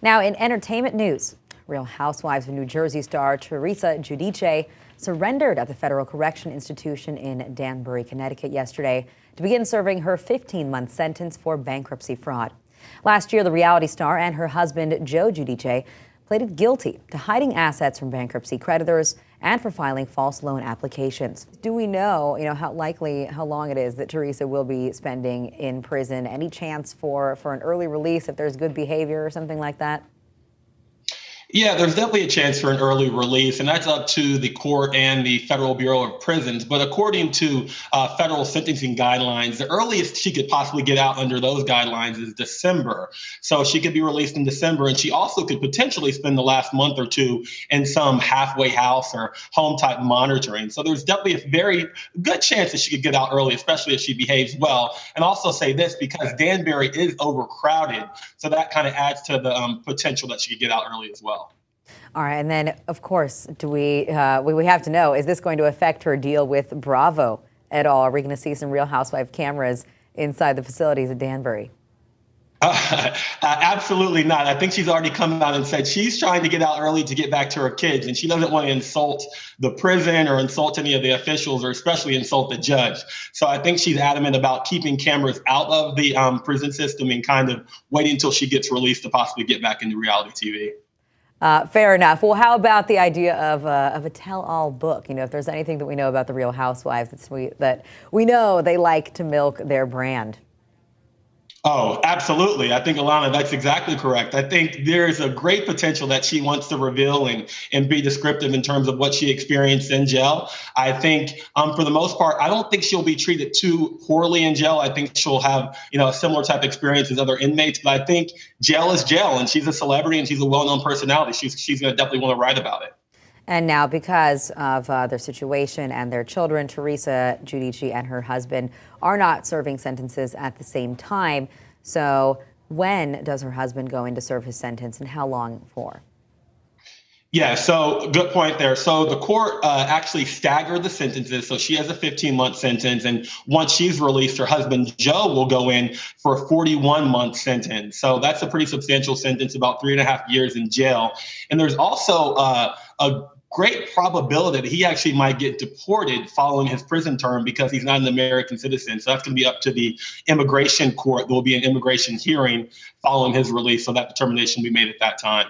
Now, in entertainment news, Real Housewives of New Jersey star Teresa Giudice surrendered at the Federal Correction Institution in Danbury, Connecticut yesterday to begin serving her 15-month sentence for bankruptcy fraud. Last year, the reality star and her husband, Joe Giudice, pleaded guilty to hiding assets from bankruptcy creditors and for filing false loan applications. Do we know, how long it is that Teresa will be spending in prison? Any chance for an early release if there's good behavior or something like that? Yeah, there's definitely a chance for an early release, and that's up to the court and the Federal Bureau of Prisons. But according to federal sentencing guidelines, the earliest she could possibly get out under those guidelines is December. So she could be released in December, and she also could potentially spend the last month or two in some halfway house or home type monitoring. So there's definitely a very good chance that she could get out early, especially if she behaves well. And also say this, because Danbury is overcrowded, so that kind of adds to the potential that she could get out early as well. All right, and then, of course, we have to know, is this going to affect her deal with Bravo at all? Are we going to see some Real Housewife cameras inside the facilities at Danbury? Absolutely not. I think she's already come out and said she's trying to get out early to get back to her kids, and she doesn't want to insult the prison or insult any of the officials or especially insult the judge. So I think she's adamant about keeping cameras out of the prison system and kind of waiting until she gets released to possibly get back into reality TV. Fair enough. Well, how about the idea of a tell-all book? If there's anything that we know about the Real Housewives that we know they like to milk their brand. Oh, absolutely. I think, Alana, that's exactly correct. I think there is a great potential that she wants to reveal and be descriptive in terms of what she experienced in jail. I think for the most part, I don't think she'll be treated too poorly in jail. I think she'll have, a similar type of experience as other inmates. But I think jail is jail, and she's a celebrity and she's a well-known personality. She's going to definitely want to write about it. And now, because of their situation and their children, Teresa Giudice and her husband are not serving sentences at the same time. So when does her husband go in to serve his sentence, and how long for? Yeah, so good point there. So the court actually staggered the sentences. So she has a 15-month sentence. And once she's released, her husband, Joe, will go in for a 41-month sentence. So that's a pretty substantial sentence, about 3.5 years in jail. And there's also a great probability that he actually might get deported following his prison term because he's not an American citizen. So that's going to be up to the immigration court. There will be an immigration hearing following his release. So that determination will be made at that time.